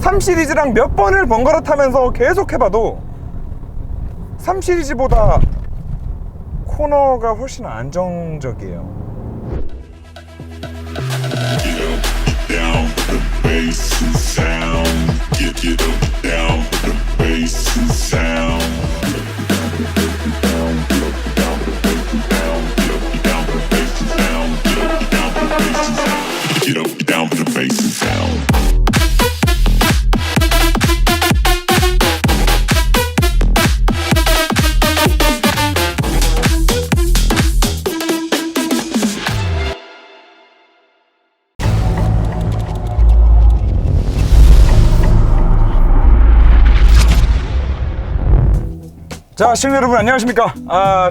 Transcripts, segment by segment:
3 시리즈랑 몇 번을 번갈아 타면서 계속 해봐도 3 시리즈보다 코너가 훨씬 안정적이에요. 자, 시청자 여러분 안녕하십니까.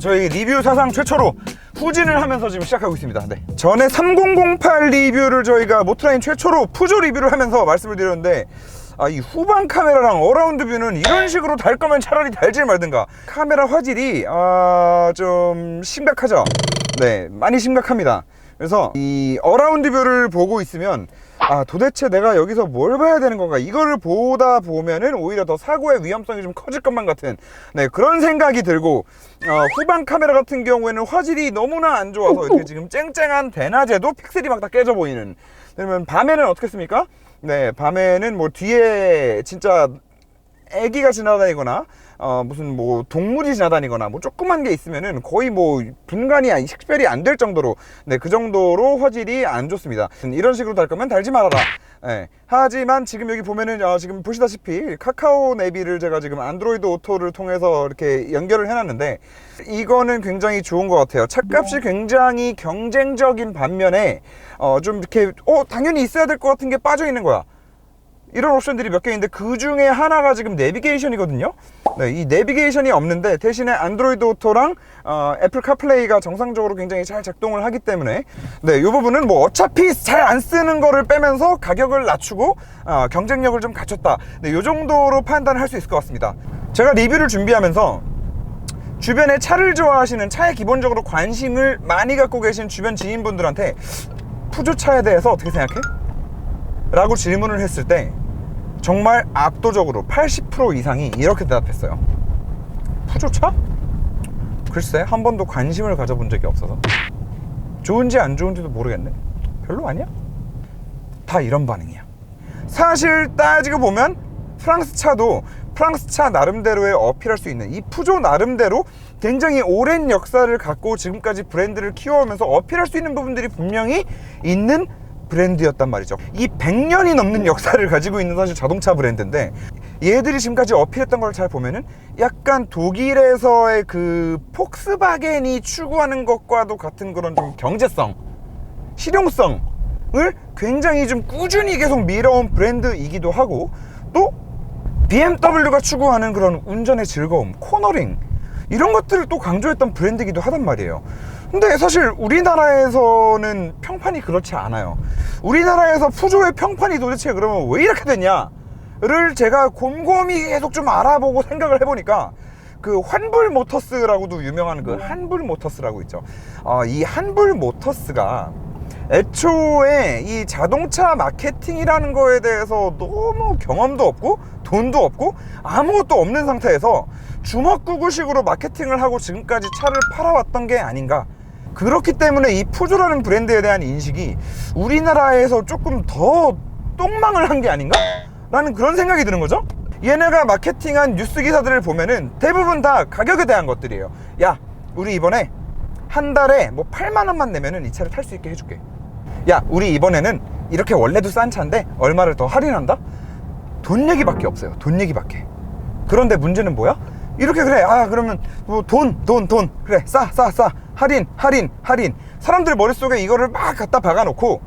저희 리뷰 사상 최초로 후진을 하면서 지금 시작하고 있습니다. 네. 전에 3008 리뷰를 저희가 모트라인 최초로 푸조 리뷰를 하면서 말씀을 드렸는데, 이 후방 카메라랑 어라운드 뷰는 이런 식으로 달 거면 차라리 달질 말든가. 카메라 화질이 좀 심각하죠. 네, 많이 심각합니다. 그래서 이 어라운드 뷰를 보고 있으면 도대체 내가 여기서 뭘 봐야 되는 건가, 이거를 보다 보면은 오히려 더 사고의 위험성이 좀 커질 것만 같은, 네, 그런 생각이 들고, 후방 카메라 같은 경우에는 화질이 너무나 안 좋아서 이렇게 지금 쨍쨍한 대낮에도 픽셀이 막 다 깨져 보이는. 그러면 밤에는 어떻겠습니까? 네, 밤에는 뭐 뒤에 진짜 애기가 지나다니거나 무슨 뭐 동물이 지나다니거나 뭐 조그만 게 있으면은 거의 뭐 분간이 식별이 안 될 정도로, 네, 그 정도로 화질이 안 좋습니다. 이런 식으로 달 거면 달지 말아라. 네. 하지만 지금 여기 보면은 지금 보시다시피 카카오 내비를 제가 지금 안드로이드 오토를 통해서 이렇게 연결을 해놨는데, 이거는 굉장히 좋은 것 같아요. 차값이 굉장히 경쟁적인 반면에 좀 이렇게 당연히 있어야 될 것 같은 게 빠져 있는 거야. 이런 옵션들이 몇 개 있는데 그 중에 하나가 지금 내비게이션이거든요. 네, 이 내비게이션이 없는데 대신에 안드로이드 오토랑 애플 카플레이가 정상적으로 굉장히 잘 작동을 하기 때문에, 네, 이 부분은 뭐 어차피 잘 안 쓰는 거를 빼면서 가격을 낮추고 경쟁력을 좀 갖췄다. 네, 이 정도로 판단을 할 수 있을 것 같습니다. 제가 리뷰를 준비하면서 주변에 차를 좋아하시는, 차에 기본적으로 관심을 많이 갖고 계신 주변 지인분들한테 푸조차에 대해서 어떻게 생각해? 라고 질문을 했을 때 정말 압도적으로 80% 이상이 이렇게 대답했어요. 푸조차? 글쎄, 한 번도 관심을 가져본 적이 없어서 좋은지 안 좋은지도 모르겠네, 별로 아니야? 다 이런 반응이야. 사실 따지고 보면 프랑스 차도 프랑스 차 나름대로의 어필할 수 있는, 이 푸조 나름대로 굉장히 오랜 역사를 갖고 지금까지 브랜드를 키워오면서 어필할 수 있는 부분들이 분명히 있는 브랜드였단 말이죠. 이 100년이 넘는 역사를 가지고 있는 사실 자동차 브랜드인데, 얘들이 지금까지 어필했던 걸 잘 보면은 약간 독일에서의 그 폭스바겐이 추구하는 것과도 같은 그런 좀 경제성, 실용성을 굉장히 좀 꾸준히 계속 밀어온 브랜드이기도 하고, 또 BMW가 추구하는 그런 운전의 즐거움, 코너링, 이런 것들을 또 강조했던 브랜드이기도 하단 말이에요. 근데 사실 우리나라에서는 평판이 그렇지 않아요. 우리나라에서 푸조의 평판이 도대체 그러면 왜 이렇게 됐냐를 제가 곰곰이 계속 좀 알아보고 생각을 해보니까, 그 환불 모터스라고도 유명한 그 한불 모터스라고 있죠. 이 한불 모터스가 애초에 이 자동차 마케팅이라는 거에 대해서 너무 경험도 없고 돈도 없고 아무것도 없는 상태에서 주먹구구식으로 마케팅을 하고 지금까지 차를 팔아왔던 게 아닌가. 그렇기 때문에 이 푸조라는 브랜드에 대한 인식이 우리나라에서 조금 더 똥망을 한 게 아닌가? 라는 그런 생각이 드는 거죠. 얘네가 마케팅한 뉴스 기사들을 보면은 대부분 다 가격에 대한 것들이에요. 야, 우리 이번에 한 달에 뭐 8만 원만 내면은 이 차를 탈 수 있게 해줄게. 야, 우리 이번에는 이렇게 원래도 싼 차인데 얼마를 더 할인한다? 돈 얘기밖에 없어요. 돈 얘기밖에. 그런데 문제는 뭐야? 이렇게, 그래, 그러면 뭐 돈 그래, 싸 할인. 사람들 머릿속에 이거를 막 갖다 박아놓고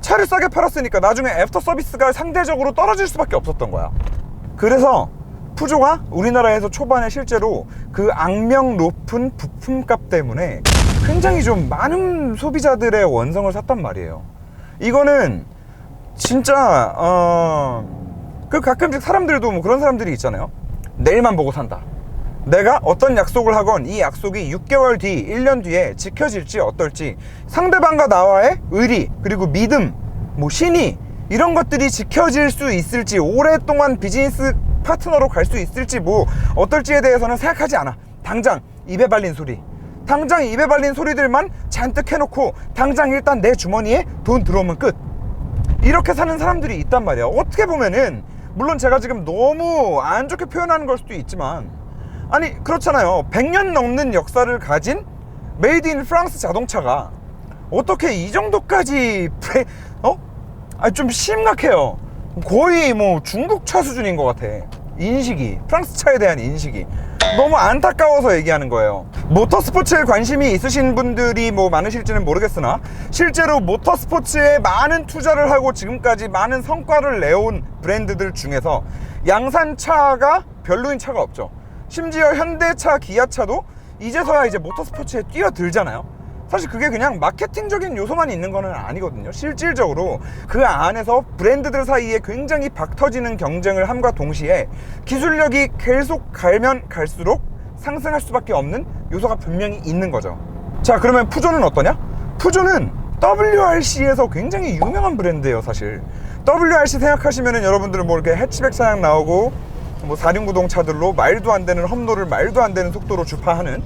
차를 싸게 팔았으니까 나중에 애프터 서비스가 상대적으로 떨어질 수밖에 없었던 거야. 그래서 푸조가 우리나라에서 초반에 실제로 그 악명 높은 부품값 때문에 굉장히 좀 많은 소비자들의 원성을 샀단 말이에요. 이거는 진짜 그 가끔씩 사람들도 뭐 그런 사람들이 있잖아요. 내일만 보고 산다. 내가 어떤 약속을 하건 이 약속이 6개월 뒤, 1년 뒤에 지켜질지 어떨지 상대방과 나와의 의리, 그리고 믿음, 뭐 신의, 이런 것들이 지켜질 수 있을지, 오랫동안 비즈니스 파트너로 갈 수 있을지 뭐 어떨지에 대해서는 생각하지 않아. 당장 입에 발린 소리들만 잔뜩 해놓고 당장 일단 내 주머니에 돈 들어오면 끝. 이렇게 사는 사람들이 있단 말이야. 어떻게 보면은 물론 제가 지금 너무 안 좋게 표현하는 걸 수도 있지만, 아니 그렇잖아요. 100년 넘는 역사를 가진 메이드 인 프랑스 자동차가 어떻게 이 정도까지 좀 심각해요. 거의 뭐 중국차 수준인 것 같아. 인식이, 프랑스 차에 대한 인식이 너무 안타까워서 얘기하는 거예요. 모터스포츠에 관심이 있으신 분들이 뭐 많으실지는 모르겠으나, 실제로 모터스포츠에 많은 투자를 하고 지금까지 많은 성과를 내온 브랜드들 중에서 양산차가 별로인 차가 없죠. 심지어 현대차, 기아차도 이제서야 이제 모터스포츠에 뛰어들잖아요. 사실 그게 그냥 마케팅적인 요소만 있는 거는 아니거든요. 실질적으로 그 안에서 브랜드들 사이에 굉장히 박터지는 경쟁을 함과 동시에 기술력이 계속 갈면 갈수록 상승할 수밖에 없는 요소가 분명히 있는 거죠. 자, 그러면 푸조는 어떠냐? 푸조는 WRC에서 굉장히 유명한 브랜드예요. 사실 WRC 생각하시면은 여러분들은 뭐 이렇게 해치백 차량 나오고 뭐 4륜구동 차들로 말도 안 되는 험로를 말도 안 되는 속도로 주파하는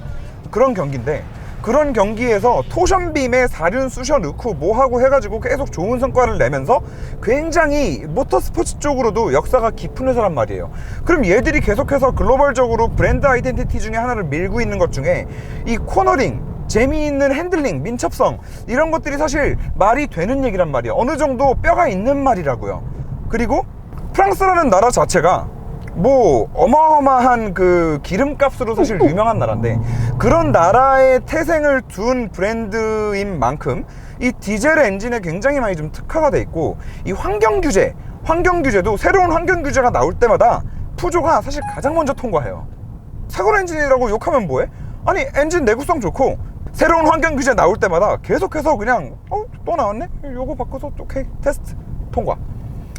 그런 경기인데, 그런 경기에서 토션빔에 4륜 쑤셔 넣고 뭐하고 해가지고 계속 좋은 성과를 내면서 굉장히 모터스포츠 쪽으로도 역사가 깊은 회사란 말이에요. 그럼 얘들이 계속해서 글로벌적으로 브랜드 아이덴티티 중에 하나를 밀고 있는 것 중에 이 코너링, 재미있는 핸들링, 민첩성, 이런 것들이 사실 말이 되는 얘기란 말이에요. 어느 정도 뼈가 있는 말이라고요. 그리고 프랑스라는 나라 자체가 뭐 어마어마한 그 기름값으로 사실 유명한 나라인데, 그런 나라의 태생을 둔 브랜드인 만큼 이 디젤 엔진에 굉장히 많이 좀 특화가 돼 있고, 이 환경 규제도 새로운 환경 규제가 나올 때마다 푸조가 사실 가장 먼저 통과해요. 사골 엔진이라고 욕하면 뭐해? 아니 엔진 내구성 좋고 새로운 환경 규제 나올 때마다 계속해서 그냥 또 나왔네? 요거 바꿔서 오케이 테스트 통과.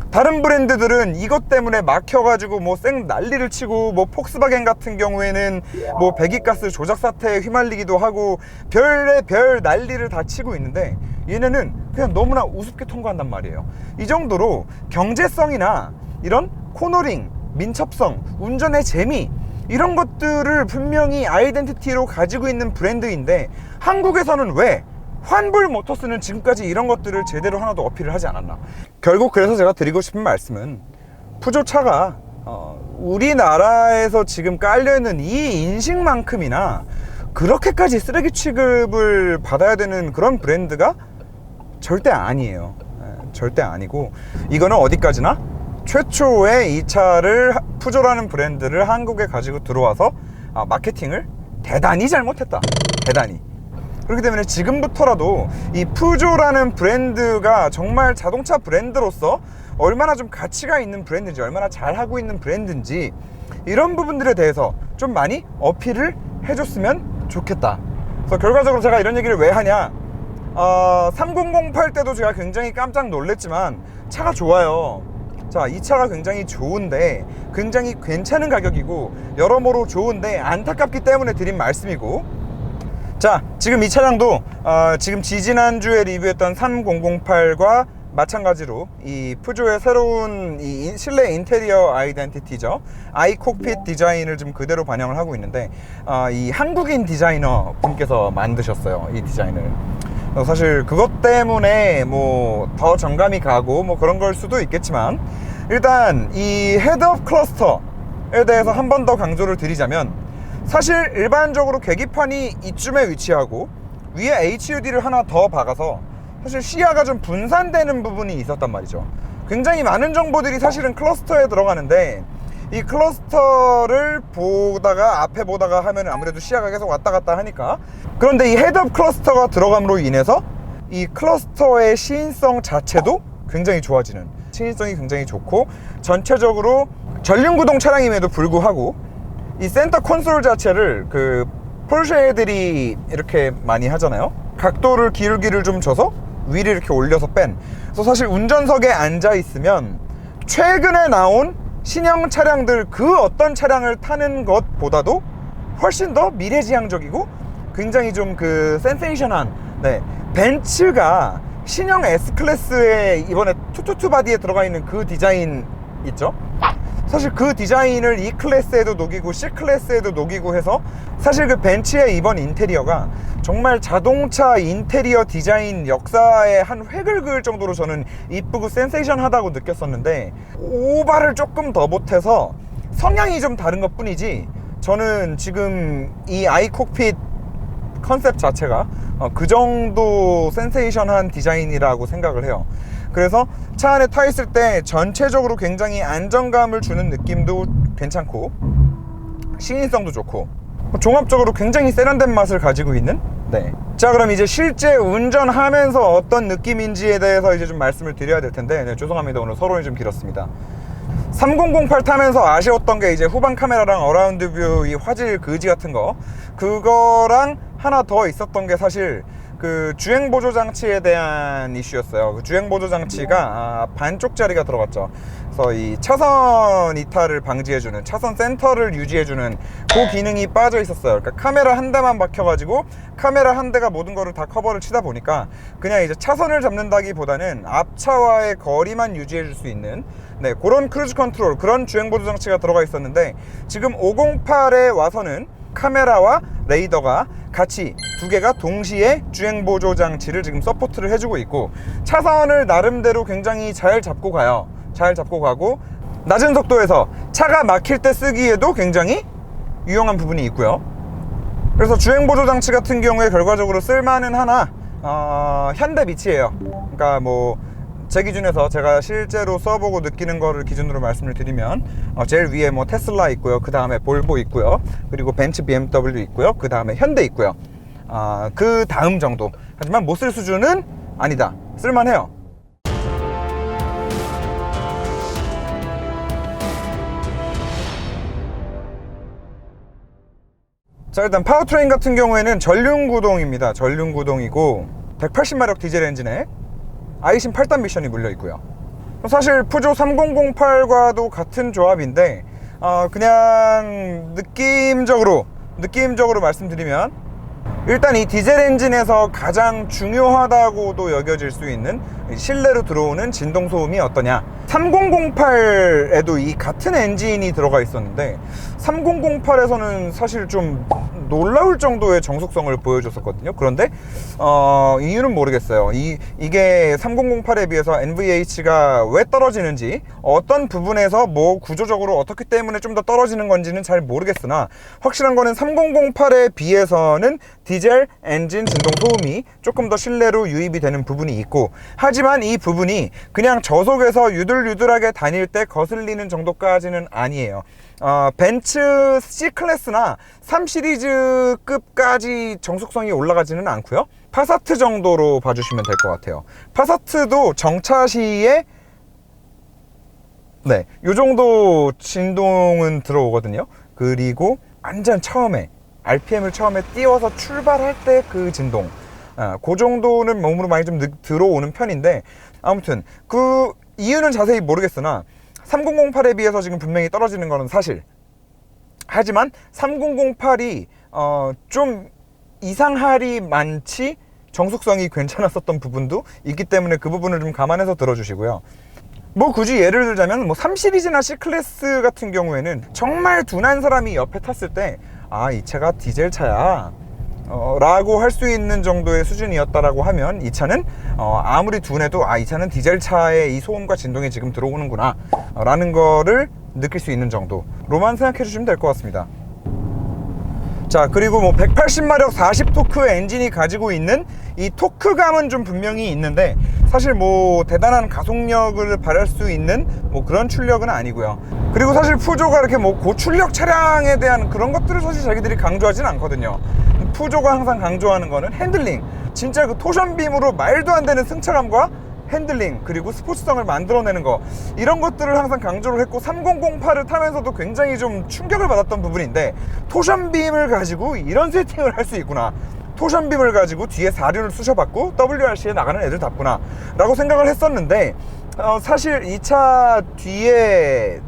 다른 브랜드들은 이것 때문에 막혀가지고 뭐 쌩 난리를 치고, 뭐 폭스바겐 같은 경우에는 뭐 배기가스 조작 사태에 휘말리기도 하고 별의별 난리를 다 치고 있는데, 얘네는 그냥 너무나 우습게 통과한단 말이에요. 이 정도로 경제성이나 이런 코너링, 민첩성, 운전의 재미, 이런 것들을 분명히 아이덴티티로 가지고 있는 브랜드인데, 한국에서는 왜 환불 모터스는 지금까지 이런 것들을 제대로 하나도 어필을 하지 않았나. 결국 그래서 제가 드리고 싶은 말씀은, 푸조차가 우리나라에서 지금 깔려있는 이 인식만큼이나 그렇게까지 쓰레기 취급을 받아야 되는 그런 브랜드가 절대 아니에요. 절대 아니고, 이거는 어디까지나 최초의 이 차를, 푸조라는 브랜드를 한국에 가지고 들어와서 마케팅을 대단히 잘못했다. 대단히. 그렇기 때문에 지금부터라도 이 푸조라는 브랜드가 정말 자동차 브랜드로서 얼마나 좀 가치가 있는 브랜드인지, 얼마나 잘하고 있는 브랜드인지, 이런 부분들에 대해서 좀 많이 어필을 해줬으면 좋겠다. 그래서 결과적으로 제가 이런 얘기를 왜 하냐, 3008 때도 제가 굉장히 깜짝 놀랐지만 차가 좋아요. 자, 이 차가 굉장히 좋은데, 굉장히 괜찮은 가격이고 여러모로 좋은데 안타깝기 때문에 드린 말씀이고, 자, 지금 이 차량도 지금 지지난주에 리뷰했던 3008과 마찬가지로 이 푸조의 새로운 이 실내 인테리어 아이덴티티죠. 아이콕핏 디자인을 좀 그대로 반영을 하고 있는데, 이 한국인 디자이너 분께서 만드셨어요, 이 디자인을. 사실 그것 때문에 뭐 더 정감이 가고 뭐 그런 걸 수도 있겠지만, 일단 이 헤드업 클러스터에 대해서 한 번 더 강조를 드리자면, 사실 일반적으로 계기판이 이쯤에 위치하고 위에 HUD를 하나 더 박아서 사실 시야가 좀 분산되는 부분이 있었단 말이죠. 굉장히 많은 정보들이 사실은 클러스터에 들어가는데, 이 클러스터를 보다가 앞에 보다가 하면 아무래도 시야가 계속 왔다 갔다 하니까. 그런데 이 헤드업 클러스터가 들어감으로 인해서 이 클러스터의 시인성 자체도 굉장히 좋아지는, 시인성이 굉장히 좋고, 전체적으로 전륜구동 차량임에도 불구하고 이 센터 콘솔 자체를 그 포르쉐 애들이 이렇게 많이 하잖아요. 각도를 기울기를 좀 줘서 위를 이렇게 올려서 뺀. 그래서 사실 운전석에 앉아 있으면 최근에 나온 신형 차량들 그 어떤 차량을 타는 것보다도 훨씬 더 미래지향적이고 굉장히 좀 그 센세이션한, 벤츠가 신형 S클래스에 이번에 투투 바디에 들어가 있는 그 디자인 있죠? 사실 그 디자인을 E 클래스에도 녹이고 C 클래스에도 녹이고 해서 사실 그 벤츠의 이번 인테리어가 정말 자동차 인테리어 디자인 역사의 한 획을 그을 정도로 저는 이쁘고 센세이션하다고 느꼈었는데, 오바를 조금 더 못해서 성향이 좀 다른 것 뿐이지, 저는 지금 이 아이콕핏 컨셉 자체가 그 정도 센세이션한 디자인이라고 생각을 해요. 그래서 차 안에 타 있을 때 전체적으로 굉장히 안정감을 주는 느낌도 괜찮고 시인성도 좋고 종합적으로 굉장히 세련된 맛을 가지고 있는, 네. 자, 그럼 이제 실제 운전하면서 어떤 느낌인지에 대해서 이제 좀 말씀을 드려야 될 텐데, 네, 죄송합니다. 오늘 서론이 좀 길었습니다. 3008 타면서 아쉬웠던 게 이제 후방 카메라랑 어라운드 뷰 이 화질 그지 같은 거, 그거랑 하나 더 있었던 게 사실 그 주행 보조 장치에 대한 이슈였어요. 그 주행 보조 장치가 반쪽짜리가 들어갔죠. 그래서 이 차선 이탈을 방지해주는, 차선 센터를 유지해주는 그 기능이 빠져 있었어요. 그러니까 카메라 한 대만 박혀가지고 카메라 한 대가 모든 거를 다 커버를 치다 보니까 그냥 이제 차선을 잡는다기보다는 앞차와의 거리만 유지해줄 수 있는, 네, 그런 크루즈 컨트롤, 그런 주행 보조 장치가 들어가 있었는데, 지금 508에 와서는 카메라와 레이더가 같이 두 개가 동시에 주행 보조 장치를 지금 서포트를 해주고 있고, 차선을 나름대로 굉장히 잘 잡고 가요. 잘 잡고 가고 낮은 속도에서 차가 막힐 때 쓰기에도 굉장히 유용한 부분이 있고요. 그래서 주행 보조 장치 같은 경우에 결과적으로 쓸만은 하나 현대 비치예요. 그러니까 뭐 제 기준에서 제가 실제로 써보고 느끼는 거를 기준으로 말씀을 드리면 제일 위에 뭐 테슬라 있고요, 그 다음에 볼보 있고요, 그리고 벤츠 BMW 있고요, 그 다음에 현대 있고요. 그 다음 정도. 하지만 못 쓸 수준은 아니다. 쓸만해요. 자, 일단 파워트레인 같은 경우에는 전륜구동입니다. 전륜구동이고 180마력 디젤 엔진에 아이신 8단 미션이 물려 있고요. 사실 푸조 3008과도 같은 조합인데 그냥 느낌적으로 말씀드리면, 일단 이 디젤 엔진에서 가장 중요하다고도 여겨질 수 있는 실내로 들어오는 진동 소음이 어떠냐. 3008에도 이 같은 엔진이 들어가 있었는데 3008에서는 사실 좀 놀라울 정도의 정숙성을 보여줬었거든요. 그런데 이유는 모르겠어요. 이게 3008에 비해서 NVH가 왜 떨어지는지, 어떤 부분에서 뭐 구조적으로 어떻기 때문에 좀 더 떨어지는 건지는 잘 모르겠으나, 확실한 거는 3008에 비해서는 디젤 엔진 진동 소음이 조금 더 실내로 유입이 되는 부분이 있고, 하지만 이 부분이 그냥 저속에서 유들유들하게 다닐 때 거슬리는 정도까지는 아니에요. 벤츠 C클래스나 3시리즈급까지 정숙성이 올라가지는 않고요. 파사트 정도로 봐주시면 될 것 같아요. 파사트도 정차 시에 네, 요 정도 진동은 들어오거든요. 그리고 완전 처음에 RPM을 처음에 띄워서 출발할 때 그 진동, 그 정도는 몸으로 많이 좀 들어오는 편인데, 아무튼 그 이유는 자세히 모르겠으나 3008에 비해서 지금 분명히 떨어지는 거는 사실. 하지만 3008이 좀 이상할이 많지 정숙성이 괜찮았었던 부분도 있기 때문에 그 부분을 좀 감안해서 들어주시고요. 뭐 굳이 예를 들자면 뭐 3시리즈나 C클래스 같은 경우에는 정말 둔한 사람이 옆에 탔을 때 이 차가 디젤 차야 라고 할 수 있는 정도의 수준이었다라고 하면, 이 차는 아무리 둔해도 이 차는 디젤 차의 이 소음과 진동이 지금 들어오는구나 라는 거를 느낄 수 있는 정도로만 생각해 주시면 될 것 같습니다. 자, 그리고 뭐 180마력 40토크 엔진이 가지고 있는 이 토크감은 좀 분명히 있는데, 사실 뭐 대단한 가속력을 발휘할 수 있는 뭐 그런 출력은 아니고요. 그리고 사실 푸조가 이렇게 뭐 고출력 차량에 대한 그런 것들을 사실 자기들이 강조하진 않거든요. 푸조가 항상 강조하는 거는 핸들링, 진짜 그 토션빔으로 말도 안 되는 승차감과 핸들링, 그리고 스포츠성을 만들어내는 거, 이런 것들을 항상 강조를 했고, 3008을 타면서도 굉장히 좀 충격을 받았던 부분인데, 토션빔을 가지고 이런 세팅을 할 수 있구나, 토션빔을 가지고 뒤에 사륜을 쑤셔봤고 WRC에 나가는 애들답구나 라고 생각을 했었는데, 사실 이 차 뒤에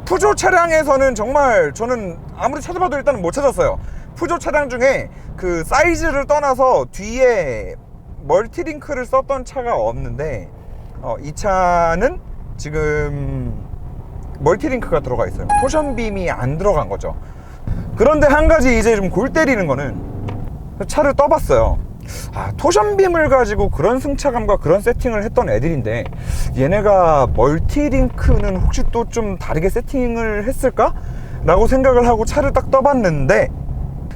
푸조 차량에서는 정말 저는 아무리 찾아봐도 일단은 못 찾았어요. 푸조 차량 중에 그 사이즈를 떠나서 뒤에 멀티링크를 썼던 차가 없는데, 이 차는 지금 멀티링크가 들어가 있어요. 토션빔이 안 들어간 거죠. 그런데 한 가지 이제 좀 골 때리는 거는, 차를 떠봤어요. 토션빔을 가지고 그런 승차감과 그런 세팅을 했던 애들인데 얘네가 멀티링크는 혹시 또 좀 다르게 세팅을 했을까? 라고 생각을 하고 차를 딱 떠봤는데,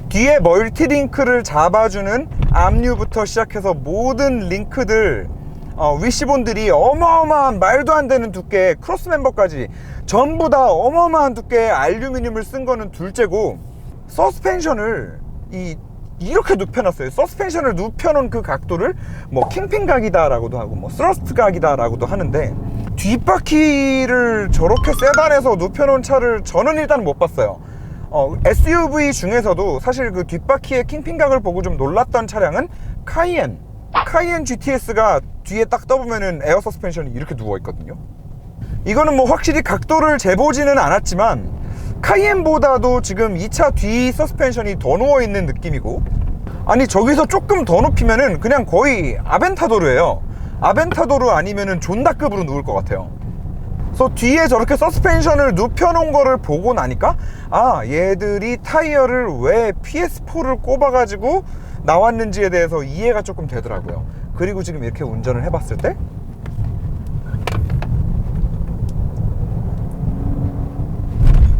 뒤에 멀티링크를 잡아주는 압류부터 시작해서 모든 링크들, 위시본들이 어마어마한 말도 안 되는 두께의 크로스 멤버까지 전부 다 어마어마한 두께의 알루미늄을 쓴 거는 둘째고, 서스펜션을 이렇게 눕혀놨어요. 서스펜션을 눕혀놓은 그 각도를 뭐 킹핀 각이다 라고도 하고 뭐 스러스트 각이다 라고도 하는데, 뒷바퀴를 저렇게 세단에서 눕혀놓은 차를 저는 일단 못 봤어요. SUV 중에서도 사실 그 뒷바퀴의 킹핀 각을 보고 좀 놀랐던 차량은 카이엔 GTS가 뒤에 딱 떠보면은 에어 서스펜션이 이렇게 누워있거든요. 이거는 뭐 확실히 각도를 재보지는 않았지만 카이엔보다도 지금 이 차 뒤 서스펜션이 더 누워있는 느낌이고, 아니 저기서 조금 더 높이면은 그냥 거의 아벤타도르예요. 아벤타도르 아니면은 존다급으로 누울 것 같아요. 그래서 뒤에 저렇게 서스펜션을 눕혀놓은 거를 보고 나니까 얘들이 타이어를 왜 PS4를 꼽아가지고 나왔는지에 대해서 이해가 조금 되더라고요. 그리고 지금 이렇게 운전을 해봤을 때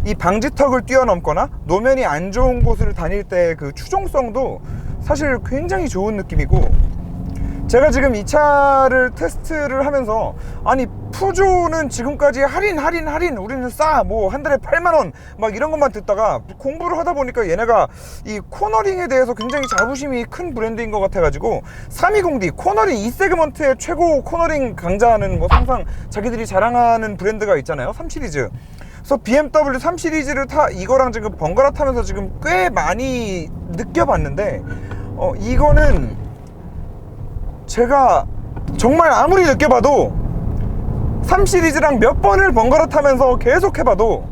이 방지턱을 뛰어넘거나 노면이 안 좋은 곳을 다닐 때 그 추종성도 사실 굉장히 좋은 느낌이고, 제가 지금 이 차를 테스트를 하면서 아니 푸조는 지금까지 할인 우리는 싸 뭐 한 달에 8만원 막 이런 것만 듣다가 공부를 하다 보니까 얘네가 이 코너링에 대해서 굉장히 자부심이 큰 브랜드인 것 같아가지고 320D 코너링 2세그먼트의 최고 코너링 강자는 뭐 항상 자기들이 자랑하는 브랜드가 있잖아요, 3시리즈. 그래서 BMW 3시리즈를 이거랑 지금 번갈아 타면서 지금 꽤 많이 느껴봤는데, 이거는 제가 정말 아무리 느껴봐도 3시리즈랑 몇 번을 번갈아 타면서 계속 해봐도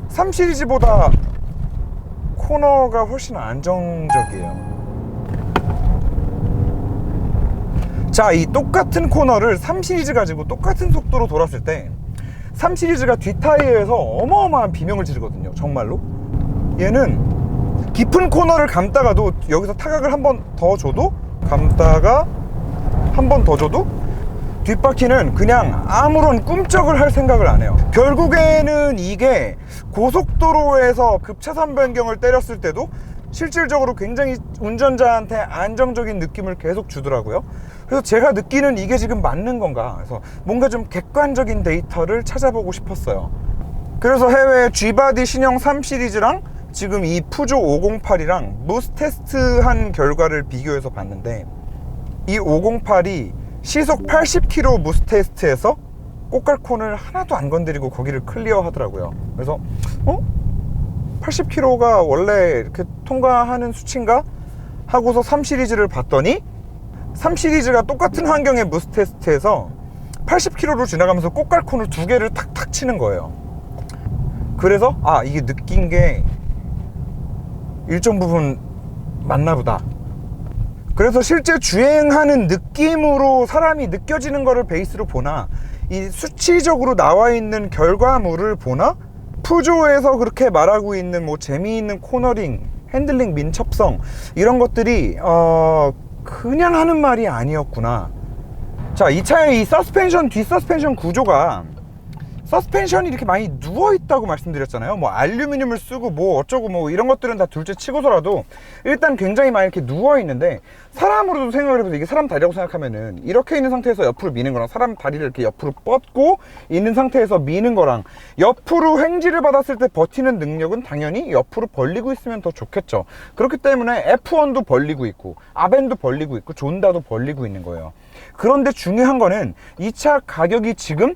3시리즈보다 코너가 훨씬 안정적이에요. 자, 이 똑같은 코너를 3시리즈 가지고 똑같은 속도로 돌았을 때 3시리즈가 뒷타이어에서 어마어마한 비명을 지르거든요, 정말로. 얘는 깊은 코너를 감다가도 여기서 타각을 한 번 더 줘도, 감다가 한 번 더 줘도 뒷바퀴는 그냥 아무런 꿈쩍을 할 생각을 안 해요. 결국에는 이게 고속도로에서 급차선 변경을 때렸을 때도 실질적으로 굉장히 운전자한테 안정적인 느낌을 계속 주더라고요. 그래서 제가 느끼는 이게 지금 맞는 건가, 그래서 뭔가 좀 객관적인 데이터를 찾아보고 싶었어요. 그래서 해외 G바디 신형 3시리즈랑 지금 이 푸조 508이랑 무스 테스트한 결과를 비교해서 봤는데, 이 508이 시속 80km 무스 테스트에서 꽃갈콘을 하나도 안 건드리고 거기를 클리어 하더라고요. 그래서 80km가 원래 이렇게 통과하는 수치인가 하고서 3시리즈를 봤더니 3시리즈가 똑같은 환경의 무스 테스트에서 80km로 지나가면서 꽃갈콘을 2개를 탁탁 치는 거예요. 그래서 이게 느낀 게 일정 부분 맞나 보다. 그래서 실제 주행하는 느낌으로 사람이 느껴지는 거를 베이스로 보나, 이 수치적으로 나와 있는 결과물을 보나, 푸조에서 그렇게 말하고 있는 뭐 재미있는 코너링, 핸들링 민첩성 이런 것들이 그냥 하는 말이 아니었구나. 자, 이 차의 이 서스펜션, 뒷 서스펜션 구조가, 서스펜션이 이렇게 많이 누워있다고 말씀드렸잖아요. 뭐 알루미늄을 쓰고 뭐 어쩌고 뭐 이런 것들은 다 둘째 치고서라도 일단 굉장히 많이 이렇게 누워있는데, 사람으로도 생각을 해보세요. 이게 사람 다리라고 생각하면은 이렇게 있는 상태에서 옆으로 미는 거랑 사람 다리를 이렇게 옆으로 뻗고 있는 상태에서 미는 거랑 옆으로 횡지를 받았을 때 버티는 능력은 당연히 옆으로 벌리고 있으면 더 좋겠죠. 그렇기 때문에 F1도 벌리고 있고 아벤도 벌리고 있고 존다도 벌리고 있는 거예요. 그런데 중요한 거는 이 차 가격이 지금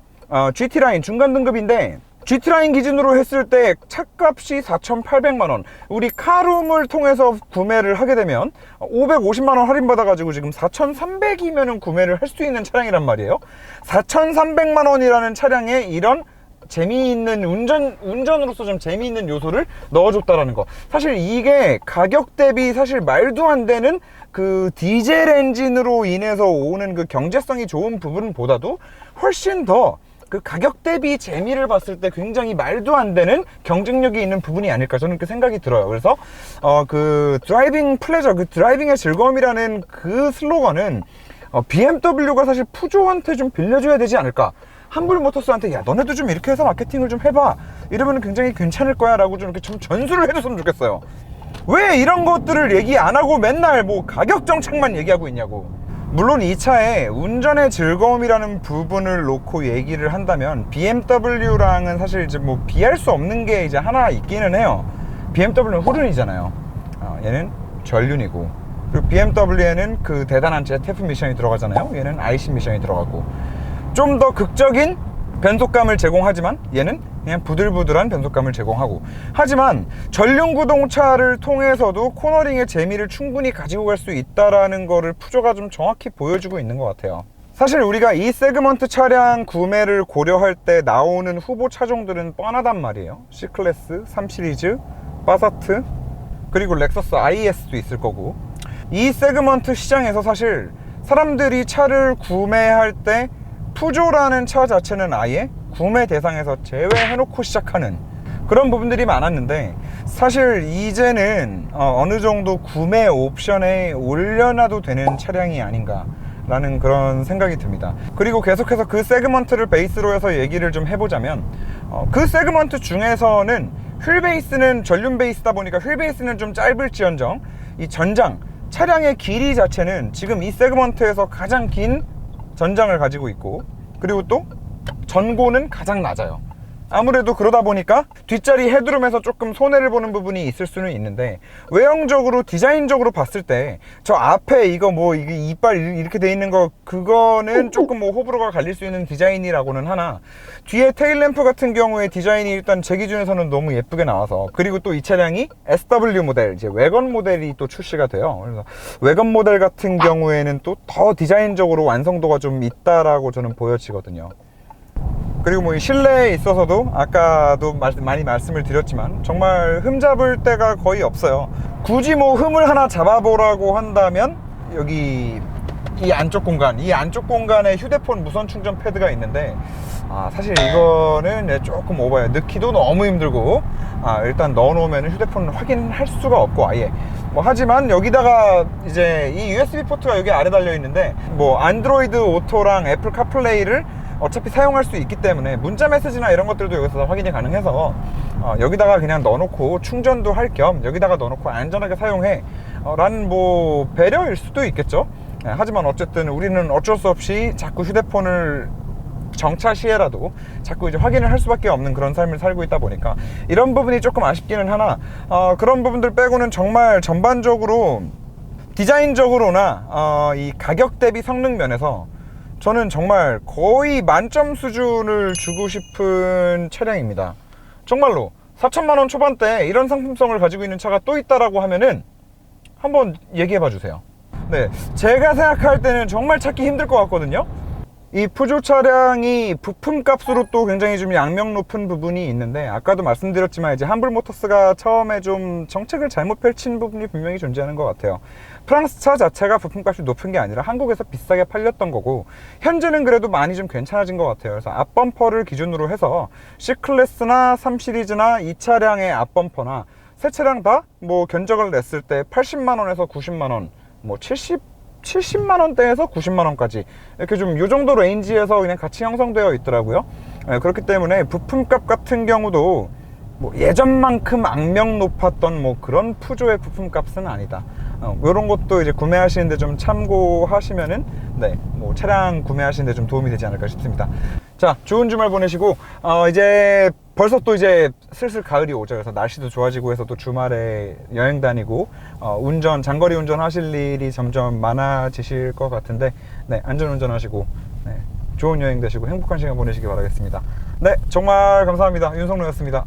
GT라인 중간 등급인데, GT라인 기준으로 했을 때 차값이 4,800만원, 우리 카룸을 통해서 구매를 하게 되면 550만원 할인받아가지고 지금 4,300이면은 구매를 할 수 있는 차량이란 말이에요. 4,300만원이라는 차량에 이런 재미있는 운전으로서 좀 재미있는 요소를 넣어줬다라는 거. 사실 이게 가격 대비 사실 말도 안 되는 그 디젤 엔진으로 인해서 오는 그 경제성이 좋은 부분보다도 훨씬 더 그 가격 대비 재미를 봤을 때 굉장히 말도 안 되는 경쟁력이 있는 부분이 아닐까, 저는 그 생각이 들어요. 그래서 그 드라이빙 플레저, 그 드라이빙의 즐거움이라는 그 슬로건은 BMW가 사실 푸조한테 좀 빌려줘야 되지 않을까. 함블 모터스한테 야 너네도 좀 이렇게 해서 마케팅을 좀 해봐, 이러면 굉장히 괜찮을 거야 라고 좀 이렇게 좀 전수를 해줬으면 좋겠어요. 왜 이런 것들을 얘기 안 하고 맨날 뭐 가격 정책만 얘기하고 있냐고. 물론 이 차에 운전의 즐거움이라는 부분을 놓고 얘기를 한다면 BMW랑은 사실 이제 뭐 비할 수 없는 게 이제 하나 있기는 해요. BMW는 후륜이잖아요. 얘는 전륜이고, 그리고 BMW에는 그 대단한 ZF 미션이 들어가잖아요. 얘는 IC 미션이 들어가고, 좀 더 극적인 변속감을 제공하지만 얘는 그냥 부들부들한 변속감을 제공하고, 하지만 전륜구동차를 통해서도 코너링의 재미를 충분히 가지고 갈 수 있다라는 거를 푸조가 좀 정확히 보여주고 있는 것 같아요. 사실 우리가 이 세그먼트 차량 구매를 고려할 때 나오는 후보 차종들은 뻔하단 말이에요. C클래스, 3시리즈, 파사트, 그리고 렉서스 IS도 있을 거고, 이 세그먼트 시장에서 사실 사람들이 차를 구매할 때 푸조라는 차 자체는 아예 구매 대상에서 제외해놓고 시작하는 그런 부분들이 많았는데, 사실 이제는 어느 정도 구매 옵션에 올려놔도 되는 차량이 아닌가 라는 그런 생각이 듭니다. 그리고 계속해서 그 세그먼트를 베이스로 해서 얘기를 좀 해보자면, 그 세그먼트 중에서는 휠 베이스는 전륜 베이스다 보니까 휠 베이스는 좀 짧을지언정 이 전장, 차량의 길이 자체는 지금 이 세그먼트에서 가장 긴 전장을 가지고 있고, 그리고 또 전고는 가장 낮아요. 아무래도 그러다 보니까 뒷자리 헤드룸에서 조금 손해를 보는 부분이 있을 수는 있는데, 외형적으로 디자인적으로 봤을 때 저 앞에 이거 뭐 이게 이빨 이렇게 돼 있는 거, 그거는 조금 뭐 호불호가 갈릴 수 있는 디자인이라고는 하나, 뒤에 테일램프 같은 경우에 디자인이 일단 제 기준에서는 너무 예쁘게 나와서, 그리고 또 이 차량이 SW 모델, 이제 외건 모델이 또 출시가 돼요. 그래서 외건 모델 같은 경우에는 또 더 디자인적으로 완성도가 좀 있다라고 저는 보여지거든요. 그리고 뭐 이 실내에 있어서도 아까도 많이 말씀을 드렸지만 정말 흠 잡을 데가 거의 없어요. 굳이 뭐 흠을 하나 잡아보라고 한다면 여기 이 안쪽 공간에 휴대폰 무선 충전 패드가 있는데, 사실 이거는 조금 오버해요. 넣기도 너무 힘들고, 일단 넣어놓으면 휴대폰을 확인할 수가 없고 아예 뭐, 하지만 여기다가 이제 이 USB 포트가 여기 아래 달려 있는데, 뭐 안드로이드 오토랑 애플 카플레이를 어차피 사용할 수 있기 때문에 문자 메시지나 이런 것들도 여기서 확인이 가능해서 여기다가 그냥 넣어놓고 충전도 할 겸 여기다가 넣어놓고 안전하게 사용해 라는 뭐 배려일 수도 있겠죠. 하지만 어쨌든 우리는 어쩔 수 없이 자꾸 휴대폰을 정차 시에라도 자꾸 이제 확인을 할 수밖에 없는 그런 삶을 살고 있다 보니까 이런 부분이 조금 아쉽기는 하나, 그런 부분들 빼고는 정말 전반적으로 디자인적으로나 이 가격 대비 성능 면에서 저는 정말 거의 만점 수준을 주고 싶은 차량입니다. 정말로 4천만원 초반대에 이런 상품성을 가지고 있는 차가 또 있다라고 하면은 한번 얘기해봐 주세요. 네, 제가 생각할 때는 정말 찾기 힘들 것 같거든요. 이 푸조 차량이 부품 값으로 또 굉장히 좀 양명 높은 부분이 있는데, 아까도 말씀드렸지만 이제 함블 모터스가 처음에 좀 정책을 잘못 펼친 부분이 분명히 존재하는 것 같아요. 프랑스 차 자체가 부품값이 높은 게 아니라 한국에서 비싸게 팔렸던 거고, 현재는 그래도 많이 좀 괜찮아진 것 같아요. 그래서 앞범퍼를 기준으로 해서 C클래스나 3시리즈나 이 차량의 앞범퍼나 세 차량 다 뭐 견적을 냈을 때 80만원에서 90만원, 뭐 70만원대에서 90만원까지 이렇게 좀 요 정도 레인지에서 그냥 같이 형성되어 있더라고요. 그렇기 때문에 부품값 같은 경우도 뭐 예전만큼 악명 높았던 뭐 그런 푸조의 부품값은 아니다. 이런 것도 이제 구매하시는데 좀 참고하시면은 뭐 차량 구매하시는데 좀 도움이 되지 않을까 싶습니다. 자, 좋은 주말 보내시고 이제 벌써 또 이제 슬슬 가을이 오죠. 그래서 날씨도 좋아지고 해서 또 주말에 여행 다니고 장거리 운전 하실 일이 점점 많아지실 것 같은데, 안전 운전하시고 좋은 여행 되시고 행복한 시간 보내시기 바라겠습니다. 정말 감사합니다. 윤성로였습니다.